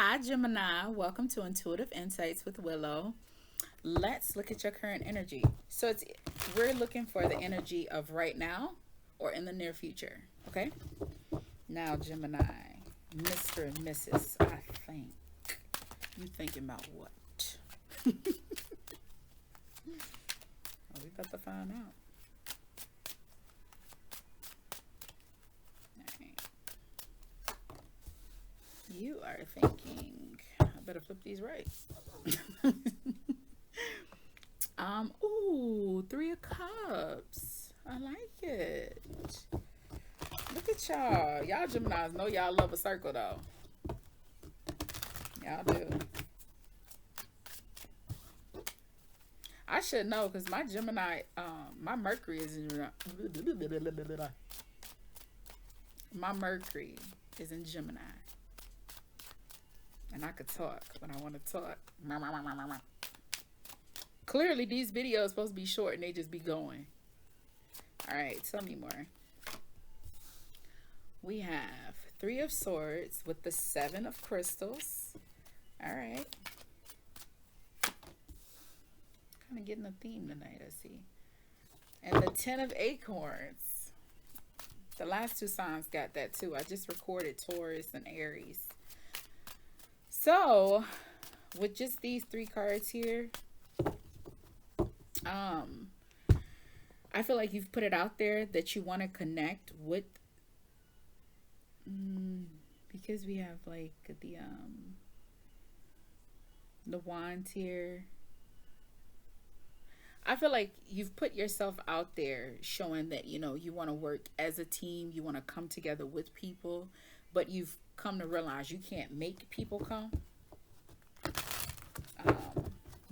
Hi, Gemini. Welcome to Intuitive Insights with Willow. Let's look at your current energy. We're looking for the energy of right now or in the near future. Okay. Now, Gemini, Mr. and Mrs. I think you thinking about what? Oh, we about to find out. All right. You are thinking. I better flip these right. Ooh, Three of Cups. I like it. Look at y'all. Y'all Geminis know y'all love a circle though. Y'all do. I should know because my Gemini, my Mercury is in my Mercury is in Gemini, and I could talk when I want to talk. Clearly, these videos are supposed to be short and they just be going. All right, tell me more. We have Three of Swords with the Seven of Crystals. All right. Kind of getting a theme tonight, I see. And the Ten of Acorns. The last two signs got that too. I just recorded Taurus and Aries. So, with just these three cards here, I feel like you've put it out there that you want to connect with, because we have like the wands here. I feel like you've put yourself out there showing that you want to work as a team, you want to come together with people, but you've come to realize you can't make people come.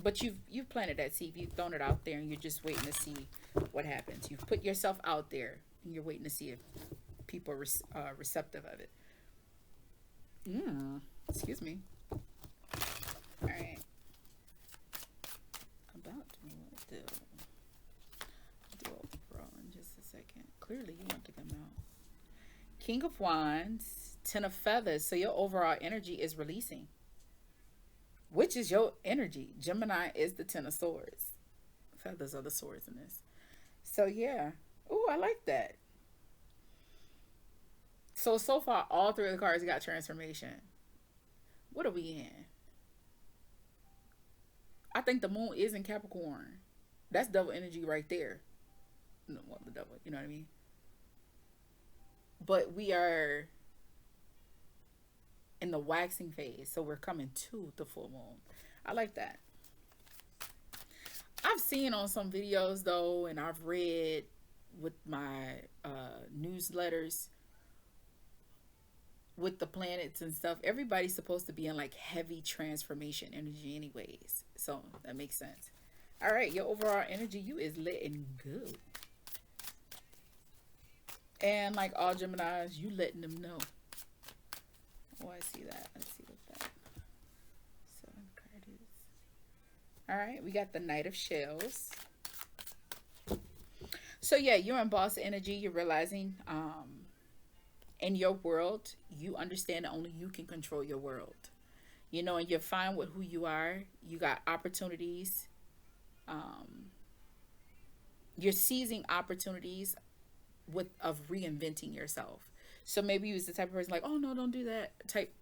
But you've planted that seed, you've thrown it out there, and you're just waiting to see what happens. You've put yourself out there, and you're waiting to see if people are receptive of it. Excuse me. All right. About to do overall in just a second. Clearly, you want to come out. King of Wands, Ten of Feathers. So your overall energy is releasing. Which is your energy? Gemini is the Ten of Swords. Feathers are the swords in this. So yeah. Ooh, I like that. So far, all three of the cards got transformation. What are we in? I think the moon is in Capricorn. That's double energy right there. No, well, the double, you know what I mean? But we are in the waxing phase, so we're coming to the full moon. I like that. I've seen on some videos though, and I've read with my newsletters with the planets and stuff, everybody's supposed to be in like heavy transformation energy anyways, so that makes sense. All right, your overall energy, you is lit and good, and like all Geminis, you letting them know. Oh, I see that. Let's see what that seven card is. All right, we got the Knight of Shells. So yeah, you're in boss energy. You're realizing in your world, you understand that only you can control your world. And you're fine with who you are. You got opportunities. You're seizing opportunities of reinventing yourself. So maybe you was the type of person like, oh no, don't do that type.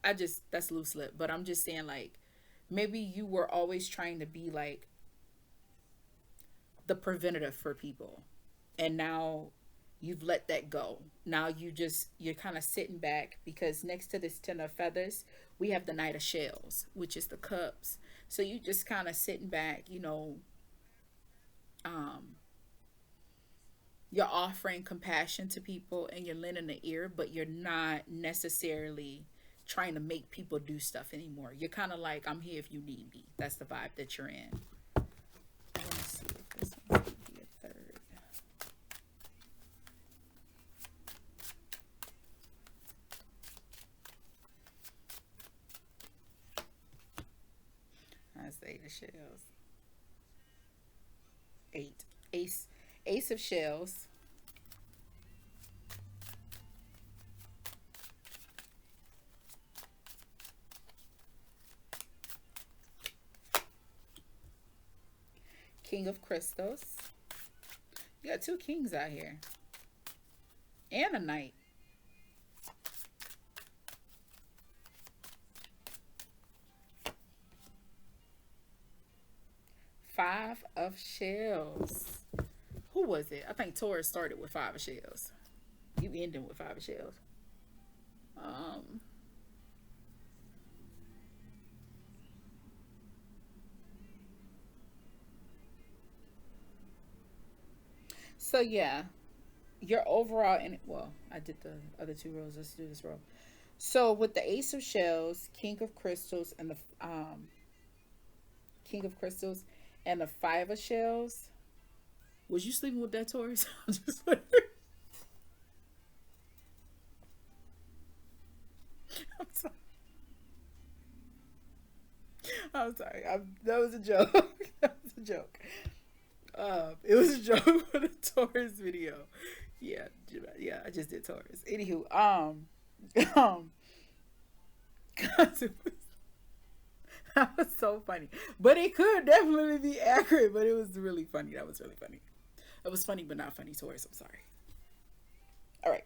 That's loose lip, but I'm just saying, like, maybe you were always trying to be like the preventative for people, and now you've let that go. Now you're kind of sitting back, because next to this Ten of Feathers, we have the Knight of Shells, which is the cups. So you just kind of sitting back, um, you're offering compassion to people and you're lending an ear, but you're not necessarily trying to make people do stuff anymore. You're kind of like, I'm here if you need me. That's the vibe that you're in. Let me see if this one's going to be a third. I say the shells. Eight. Ace of Shells. King of Crystals. You got two kings out here. And a knight. Five of Shells. Who was it? I think Taurus started with Five of Shells. You ending with Five of Shells. Um. So yeah, your overall and well, I did the other two rows. Let's do this row. So with the Ace of Shells, King of Crystals, and the King of Crystals, and the Five of Shells. Was you sleeping with that Taurus? I'm just like, I'm sorry. I'm sorry. That was a joke. That was a joke. It was a joke for the Taurus video. Yeah, yeah. I just did Taurus. Anywho, um, that was so funny. But it could definitely be accurate. But it was really funny. That was really funny. It was funny, but not funny, Taurus. I'm sorry. All right.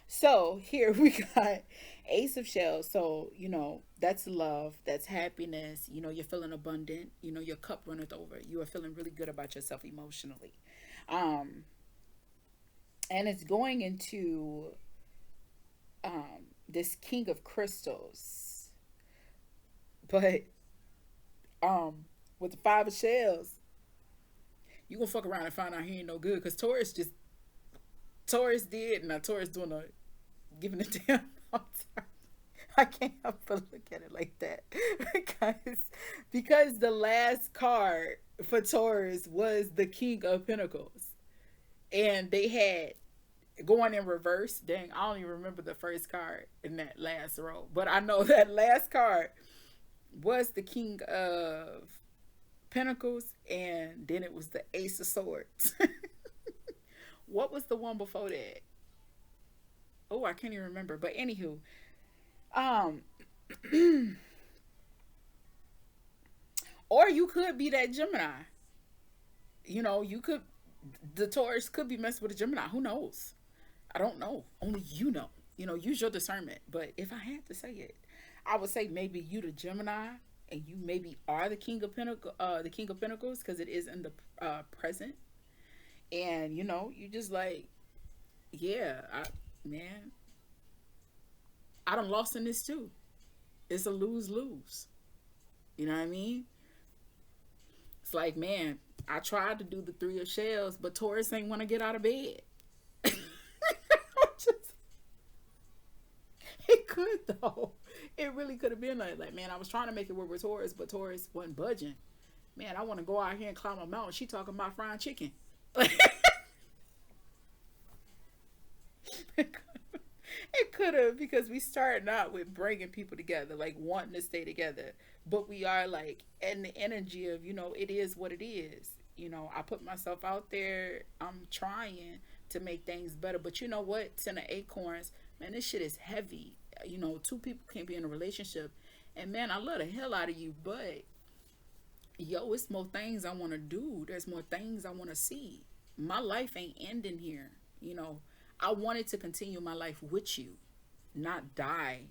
So here we got Ace of Shells. So, that's love, that's happiness. You're feeling abundant. Your cup runneth over. You are feeling really good about yourself emotionally. Um, and it's going into this King of Crystals. But with the Five of Shells, you gonna fuck around and find out he ain't no good because Taurus did, and now Taurus doing a giving a damn. I'm sorry. I can't help but look at it like that because the last card for Taurus was the King of Pentacles, and they had going in reverse. Dang, I don't even remember the first card in that last row, but I know that last card was the King of Pentacles, and then it was the Ace of Swords. What was the one before that? Oh, I can't even remember. But anywho, um, or you could be that Gemini. You could. The Taurus could be messing with a Gemini. Who knows? I don't know. Only you know. Use your discernment. But if I had to say it, I would say maybe you the Gemini, and you maybe are the King of Pentacles, because it is in the present. And you just like, yeah, man, I done lost in this too. It's a lose lose. You know what I mean? It's like, man, I tried to do the Three of Shells, but Taurus ain't want to get out of bed. Just, it could though. It really could have been like, man, I was trying to make it work with Taurus, but Taurus wasn't budging. Man, I want to go out here and climb a mountain. She talking about frying chicken. It could have, because we started out with bringing people together, like wanting to stay together, but we are like in the energy of it is what it is. I put myself out there. I'm trying to make things better, but you know what? Ten of Acorns, man, this shit is heavy. Two people can't be in a relationship, and man, I love the hell out of you, but yo, it's more things I want to do. There's more things I want to see. My life ain't ending here. I wanted to continue my life with you, not die.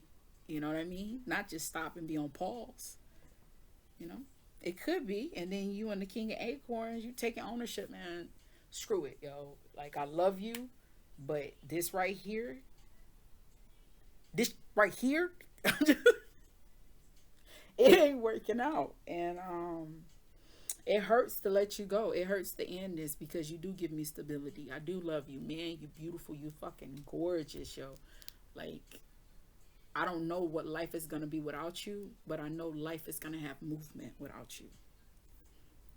You know what I mean? Not just stop and be on pause. You know, it could be. And then you and the King of Acorns, you taking ownership, man. Screw it, yo. Like, I love you, but this right here, it ain't working out. And it hurts to let you go. It hurts to end this because you do give me stability. I do love you, man. You beautiful. You fucking gorgeous, yo. Like, I don't know what life is gonna be without you, but I know life is gonna have movement without you.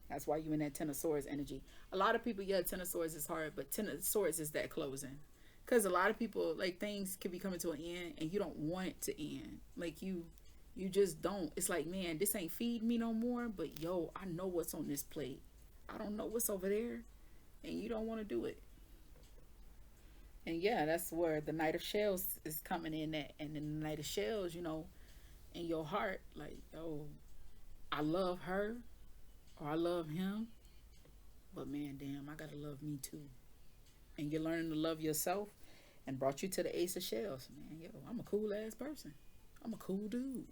That's why you in that Ten of Swords energy. A lot of people, yeah, Ten of Swords is hard, but Ten of Swords is that closing. Because a lot of people, like, things can be coming to an end and you don't want it to end. Like, you just don't. It's like, man, this ain't feed me no more, but yo, I know what's on this plate. I don't know what's over there, and you don't want to do it. And yeah, that's where the Knight of Shells is coming in at. And then the Knight of Shells, in your heart, like, yo, I love her, or I love him, But man, damn, I gotta love me too. And you're learning to love yourself and brought you to the Ace of Shells. Man, yo, I'm a cool ass person. I'm a cool dude.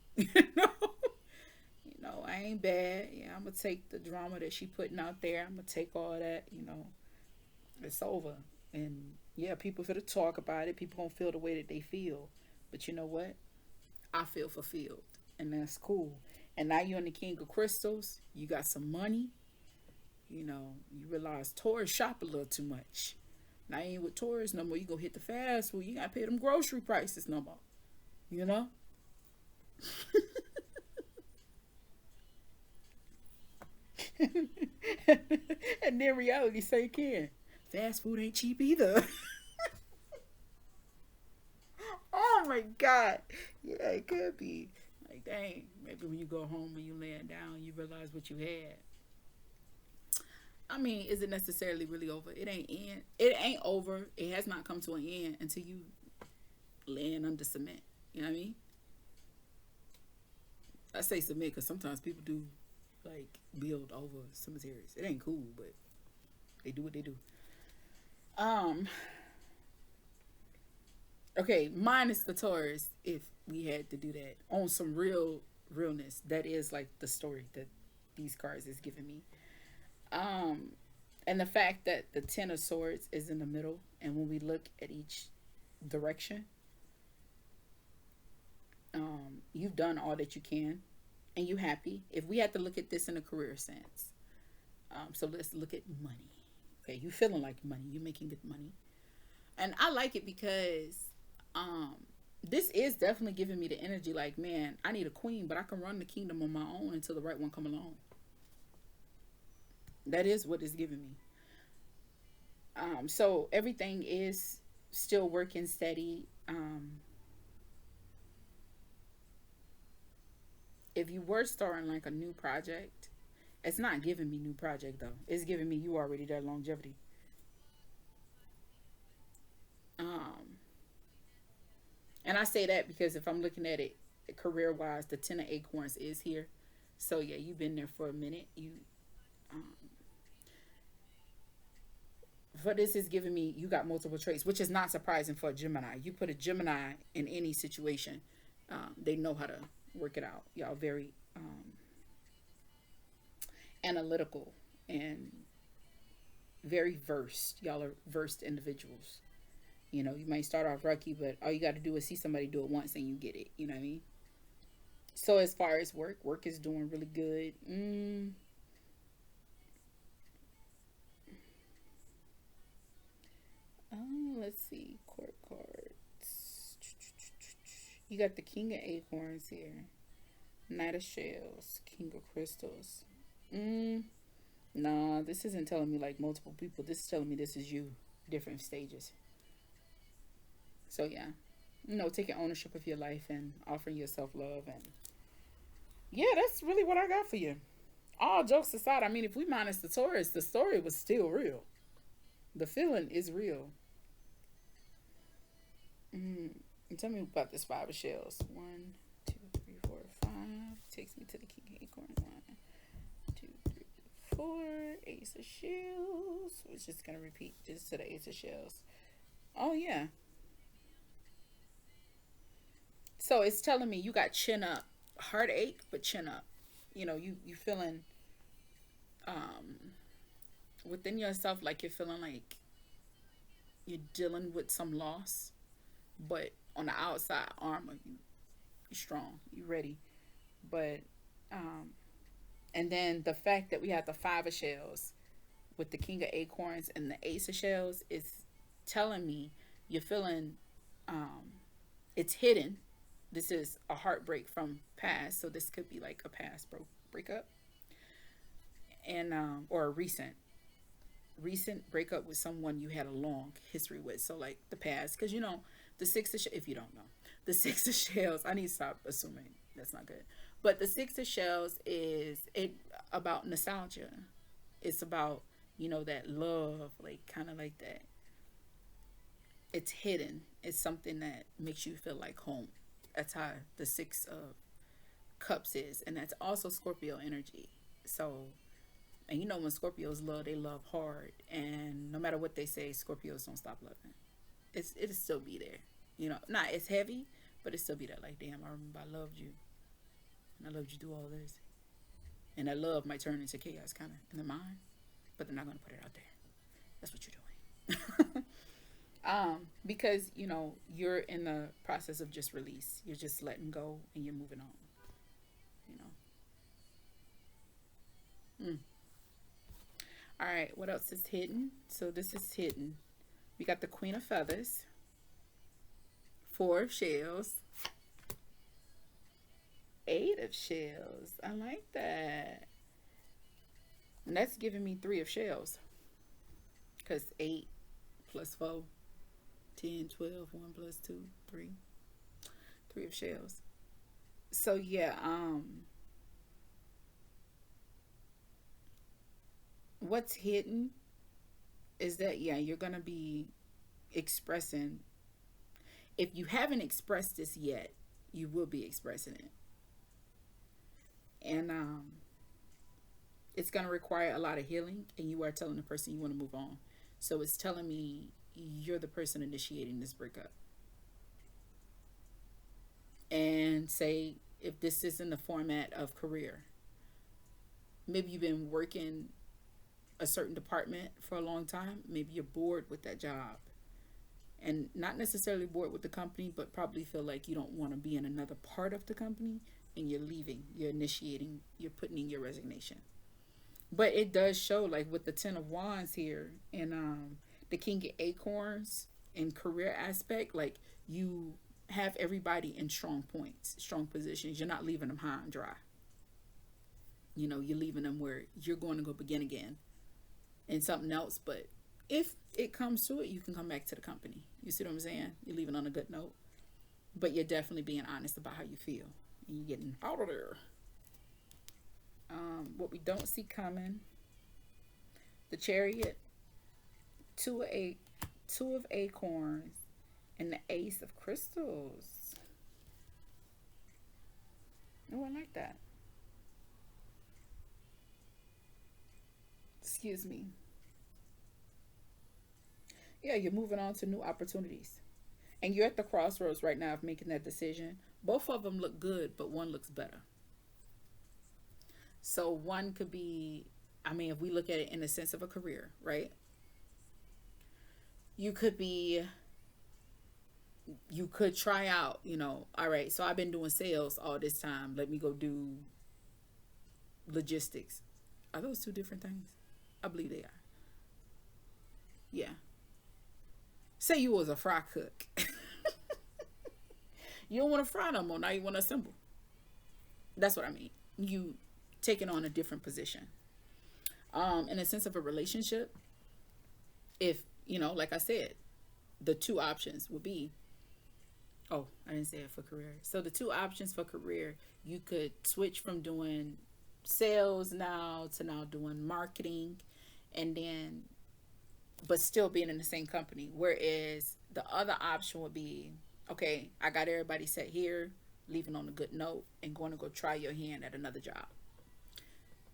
I ain't bad. Yeah, I'm gonna take the drama that she putting out there. I'm gonna take all that. It's over. And yeah, people feel to talk about it. People gonna feel the way that they feel. But you know what? I feel fulfilled, and that's cool. And now you're in the King of Crystals. You got some money. You realize Taurus shop a little too much. Now you ain't with Taurus no more. You go hit the fast food. You gotta pay them grocery prices no more. You know. And then reality sink in. Fast food ain't cheap either. Oh my God. Yeah, it could be. Like, dang. Maybe when you go home and you laying down, you realize what you had. I mean, is it necessarily really over? It ain't end. It ain't over. It has not come to an end until you land under cement. You know what I mean? I say cement because sometimes people do like build over cemeteries. It ain't cool, but they do what they do. Um. Okay, minus the Taurus, if we had to do that on some realness, that is like the story that these cards is giving me. Um, and the fact that the Ten of Swords is in the middle, and when we look at each direction, you've done all that you can, and you happy. If we had to look at this in a career sense, so let's look at money. Okay, you feeling like money, you making good money, and I like it because um, this is definitely giving me the energy. Like, man, I need a queen, but I can run the kingdom on my own until the right one come along. That is what it's giving me. So everything is still working steady. If you were starting like a new project, it's not giving me new project though. It's giving me you already there longevity. Um, and I say that because if I'm looking at it career wise, the Ten of Acorns is here. So yeah, you've been there for a minute. Um, for this is giving me you got multiple traits, which is not surprising for a Gemini. You put a Gemini in any situation, they know how to work it out. Y'all very analytical and very versed. Y'all are versed individuals. You might start off rocky, but all you got to do is see somebody do it once and you get it. You know what I mean? So as far as work is doing really good. Let's see. Court cards. You got the King of Acorns here. Knight of Shells. King of Crystals. Mm, nah, this isn't telling me like multiple people. This is telling me this is you. Different stages. So yeah. Taking ownership of your life and offering yourself love. And yeah, that's really what I got for you. All jokes aside, I mean, if we minus the Taurus, the story was still real. The feeling is real. Mm. Tell me about this Five of Shells. One, two, three, four, five. Takes me to the King of Acorns. One, two, three, four. Ace of Shells. We're just gonna repeat just to the Ace of Shells. Oh yeah. So it's telling me you got chin up, heartache, but chin up. You feeling um within yourself like you're feeling like you're dealing with some loss, but on the outside armor, you strong, you ready. But um, and then the fact that we have the Five of Shells with the King of Acorns and the Ace of Shells is telling me you're feeling um, it's hidden. This is a heartbreak from past, so this could be like a past breakup and or a recent breakup with someone you had a long history with. So like the past, because the if you don't know, the Six of Shells. I need to stop assuming that's not good. But the Six of Shells is it about nostalgia. It's about that love, like kind of like that. It's hidden. It's something that makes you feel like home. That's how the Six of Cups is, and that's also Scorpio energy. So And you know when Scorpios love, they love hard, and no matter what they say, Scorpios don't stop loving. It'll still be there. You know, not as heavy, but it still be there. Like, damn, I remember I loved you, and I loved you through all this, and that love might turn into chaos, kind of in the mind, but they're not gonna put it out there. That's what you're doing. Because you know you're in the process of just release. You're just letting go and you're moving on. You know. All right. What else is hidden? So this is hidden. We got the Queen of Feathers, Four of Shells, Eight of Shells. I like that. And that's giving me Three of Shells. Because 8 plus 4, 10, 12, 1 plus 2, 3. Three of Shells. So yeah, what's hidden is that yeah, you're gonna be expressing. If you haven't expressed this yet, you will be expressing it. And it's gonna require a lot of healing, and you are telling the person you want to move on. So it's telling me you're the person initiating this breakup. And say if this is in the format of career, maybe you've been working a certain department for a long time. Maybe you're bored with that job, and not necessarily bored with the company, but probably feel like you don't want to be in another part of the company, and you're leaving. You're initiating. You're putting in your resignation. But it does show, like with the Ten of Wands here and the King of Acorns in career aspect, like you have everybody in strong points, strong positions. You're not leaving them high and dry. You know, you're leaving them where you're going to go begin again in something else. But if it comes to it, you can come back to the company. You see what I'm saying? You're leaving on a good note. But you're definitely being honest about how you feel. And you're getting out of there. What we don't see coming, the Chariot, two of Acorns, and the Ace of Crystals. Oh, I like that. Excuse me. Yeah, you're moving on to new opportunities. And you're at the crossroads right now of making that decision. Both of them look good, but one looks better. So one could be, I mean, if we look at it in the sense of a career, right? You could be, you could try out, you know, all right, so I've been doing sales all this time. Let me go do logistics. Are those two different things? I believe they are. Yeah. Say you was a fry cook. You don't want to fry no more. Now you want to assemble. That's what I mean. You taking on a different position. In a sense of a relationship, if, you know, like I said, the two options would be, oh, I didn't say it for career. So the two options for career, you could switch from doing sales now to now doing marketing, and then, but still being in the same company. Whereas the other option would be, okay, I got everybody set here, leaving on a good note, and going to go try your hand at another job.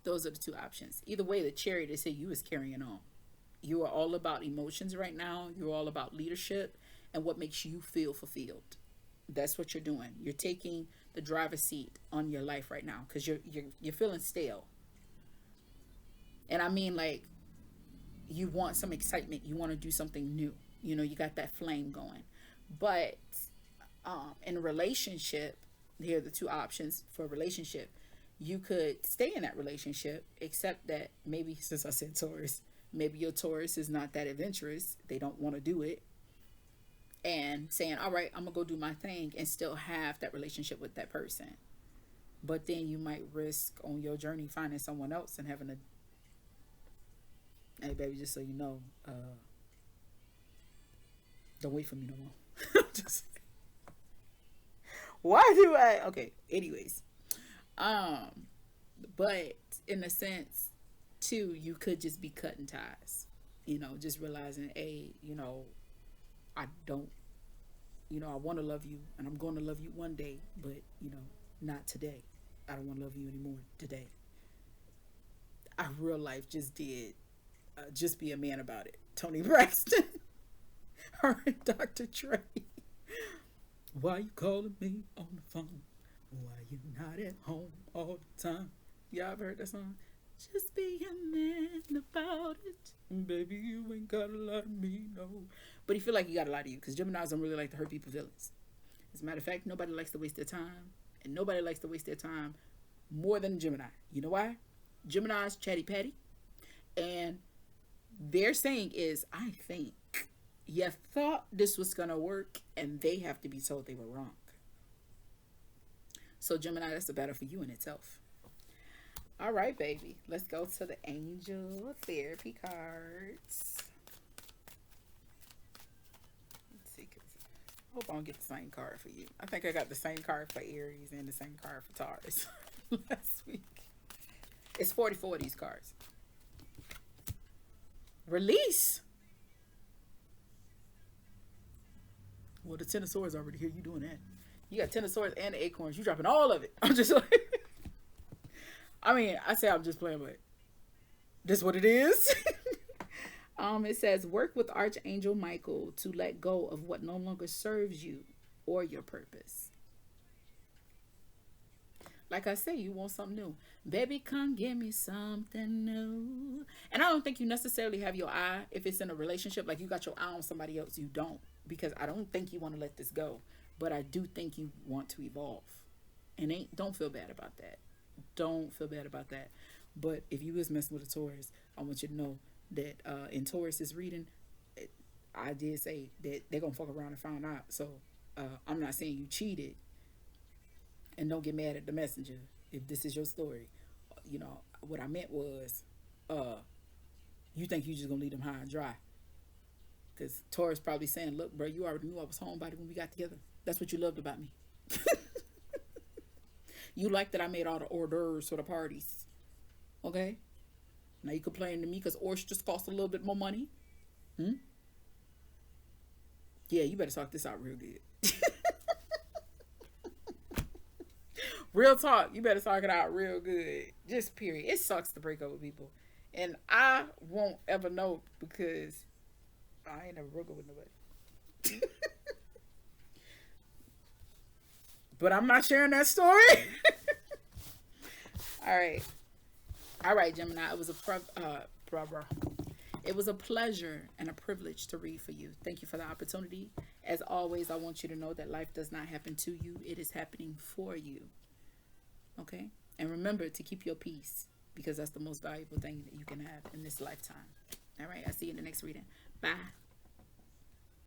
Those are the two options. Either way, the Chariot, they say you is carrying on. You are all about emotions right now. You're all about leadership and what makes you feel fulfilled. That's what you're doing. You're taking the driver's seat on your life right now because you're feeling stale. And I mean, like, you want some excitement. You want to do something new. You know, you got that flame going. But in a relationship, here are the two options for a relationship. You could stay in that relationship, except that maybe, since I said Taurus, maybe your Taurus is not that adventurous. They don't want to do it. And saying, all right, I'm going to go do my thing and still have that relationship with that person. But then you might risk on your journey finding someone else and having a, hey, baby, just so you know, don't wait for me no more. Just, why do I? Okay, anyways. But in a sense, too, you could just be cutting ties. You know, just realizing, hey, you know, I don't, you know, I want to love you and I'm going to love you one day, but, you know, not today. I don't want to love you anymore today. I real life just did. Just be a man about it. Tony Braxton. Her and Dr. Trey. Why you calling me on the phone? Why you not at home all the time? Y'all ever heard that song? Just be a man about it. Baby, you ain't got a lot of me, no. But he feel like he got a lot of you because Geminis don't really like to hurt people's feelings. As a matter of fact, nobody likes to waste their time. And nobody likes to waste their time more than Gemini. You know why? Gemini's chatty patty. And their saying is, I think you thought this was going to work, and they have to be told they were wrong. So Gemini, that's the battle for you in itself. All right, baby. Let's go to the angel therapy cards. Let's see. I hope I don't get the same card for you. I think I got the same card for Aries and the same card for Taurus last week. It's 44 of these cards. Release. Well, the Ten of Swords already here. You doing that? You got Ten of Swords and the Acorns. You dropping all of it. I'm just like, I mean, I say I'm just playing, but this is what it is. It says, work with Archangel Michael to let go of what no longer serves you or your purpose. Like I say, you want something new. Baby, come give me something new. And I don't think you necessarily have your eye, if it's in a relationship, like you got your eye on somebody else, you don't. Because I don't think you want to let this go. But I do think you want to evolve. And don't feel bad about that. Don't feel bad about that. But if you was messing with a Taurus, I want you to know that in Taurus's reading, I did say that they're going to fuck around and find out. So I'm not saying you cheated. And don't get mad at the messenger if this is your story. You know, what I meant was, you think you just going to leave them high and dry. Because Taurus probably saying, look, bro, you already knew I was homebody when we got together. That's what you loved about me. You liked that I made all the hors d'oeuvres for the parties. Okay? Now you complaining to me because oysters cost a little bit more money? Yeah, you better talk this out real good. Real talk. You better talk it out real good. Just period. It sucks to break up with people. And I won't ever know because I ain't never broke up with nobody. But I'm not sharing that story. All right, Gemini. It was a pleasure and a privilege to read for you. Thank you for the opportunity. As always, I want you to know that life does not happen to you. It is happening for you. Okay? And remember to keep your peace because that's the most valuable thing that you can have in this lifetime. All right? I'll see you in the next reading. Bye.